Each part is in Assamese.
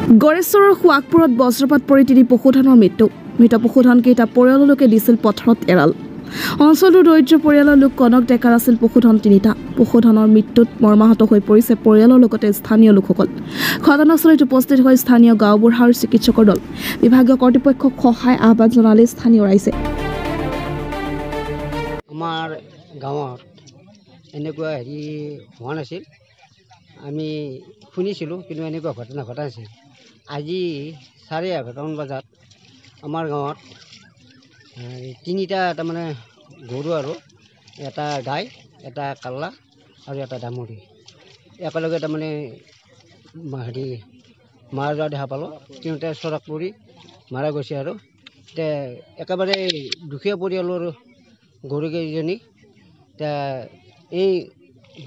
গড়েশ্বৰৰ শুৱাকপুৰত বজ্ৰপাত পৰি 3 পশুধনৰ মৃত্যু পশুধনকেইটা পৰিয়ালৰ লোকে দিছিল পথাৰত এৰাল। অঞ্চলটোৰ দৰিদ্ৰ পৰিয়ালৰ লোক কনক ডেকাৰ আছিল পশুধন 3টা। পশুধনৰ মৃত্যুত মৰ্মাহত হৈ পৰিছে পৰিয়ালৰ লগতে স্থানীয় লোকসকল। ঘটনাস্থলীত উপস্থিত হৈ স্থানীয় গাঁওবুঢ়া আৰু চিকিৎসকৰ দল। বিভাগীয় কৰ্তৃপক্ষক সহায় আহ্বান জনালে স্থানীয় ৰাইজে। আমাৰ গাঁৱত এনেকুৱা হোৱা নাছিল, আমি শুনিছিলোঁ, কিন্তু এনেকুৱা ঘটনা ঘটা নাছিল। আজি 11:30 বজাত আমাৰ গাঁৱত 3টা তাৰমানে গৰু আৰু এটা গাই, এটা কাল্লা আৰু এটা দামুৰী একেলগে তাৰমানে মাৰা যোৱা দেখা পালোঁ। তিনিওটাই চৰাক পৰি মাৰা গৈছে আৰু একেবাৰে দুখীয়া পৰিয়ালৰ গৰুকেইজনী। এই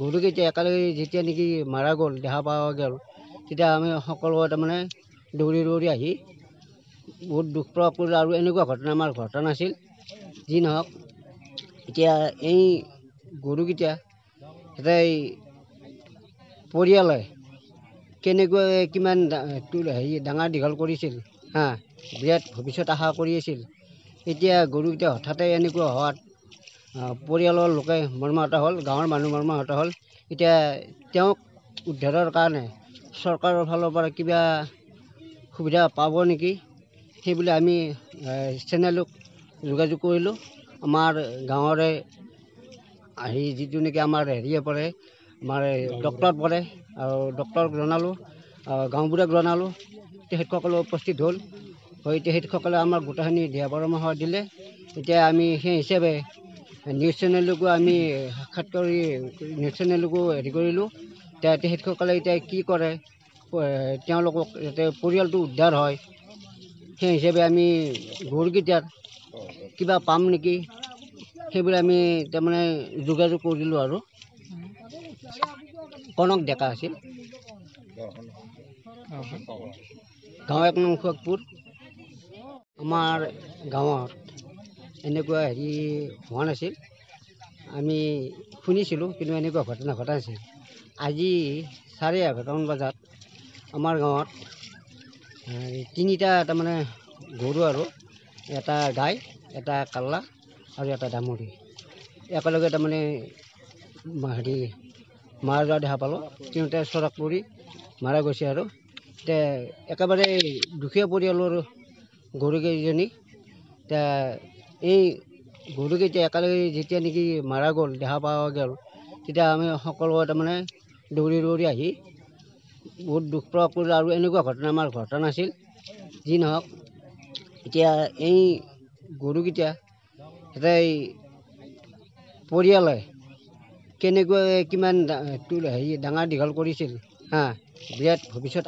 গৰুকেইটা একেলগে যেতিয়া নেকি মাৰা গ'ল, দেখা পোৱা গ'ল, তেতিয়া আমি সকলোৱে তাৰমানে দৌৰি দৌৰি আহি বহুত দুখ প্ৰকাশ কৰিলোঁ। আৰু এনেকুৱা ঘটনা আমাৰ ঘটা নাছিল। যি নহওক, এতিয়া এই গৰুকেইটা এই পৰিয়ালে কেনেকৈ কিমান ডাঙৰ দীঘল কৰিছিল, বিৰাট ভৱিষ্যত আশা কৰি আছিল। এতিয়া গৰুকেইটা হঠাতে এনেকুৱা হোৱাত পৰিয়ালৰ লোকে মৰ্মাহত হ'ল, গাঁৱৰ মানুহ মৰ্মাহত হ'ল। এতিয়া তেওঁক উদ্ধাৰৰ কাৰণে চৰকাৰৰ ফালৰ পৰা কিবা সুবিধা পাব নেকি, সেইবুলি আমি চেনেলক যোগাযোগ কৰিলোঁ। আমাৰ গাঁৱৰে যিটো নেকি আমাৰ পৰে, আমাৰ ডক্টৰ পৰে, আৰু ডক্টৰক জনালোঁ, গাঁওবুঢ়াক জনালোঁ। তেখেতসকলে উপস্থিত হ'ল, তেখেতসকলে আমাক গোটেইখিনি দিহা পৰামৰ্শ দিলে। এতিয়া আমি সেই হিচাপে নিউজ চেনেলকো আমি সাক্ষাৎ কৰি নিউজ চেনেলকো কৰিলোঁ। তেখেতসকলে এতিয়া কি কৰে, তেওঁলোকক যাতে পৰিয়ালটো উদ্ধাৰ হয়, সেই হিচাপে আমি গৰুকেইটাৰ কিবা পাম নেকি, সেইবুলি আমি তাৰমানে যোগাযোগ কৰিলোঁ। আৰু কনক ডেকা আছিল, গাঁও 1 নং শুৱাকপুৰ। আমাৰ গাঁৱত এনেকুৱা হোৱা নাছিল, আমি শুনিছিলোঁ, কিন্তু এনেকুৱা ঘটনা ঘটা নাছিল। আজি 11:30 বজাত আমাৰ গাঁৱত 3টা তাৰমানে গৰু আৰু এটা গাই, এটা কাল্লা আৰু এটা দামুৰী একেলগে তাৰমানে মাৰা যোৱা দেখা পালোঁ। তিনিওটাই চৰাক পৰি মাৰা গৈছে আৰু একেবাৰে দুখীয়া পৰিয়ালৰ গৰুকেইজনী। এই গৰুকেইটা একেলগে যেতিয়া নেকি মাৰা গ'ল, দেখা পোৱা গ'ল, তেতিয়া আমি সকলোৱে তাৰমানে দৌৰি দৌৰি আহি বহুত দুখ প্ৰকাশ কৰিলোঁ। আৰু এনেকুৱা ঘটনা আমাৰ ঘটা নাছিল। যি নহওক, এতিয়া এই গৰুকেইটা এই পৰিয়ালে কেনেকৈ কিমান ডাঙৰ দীঘল কৰিছিল, বিৰাট ভৱিষ্যত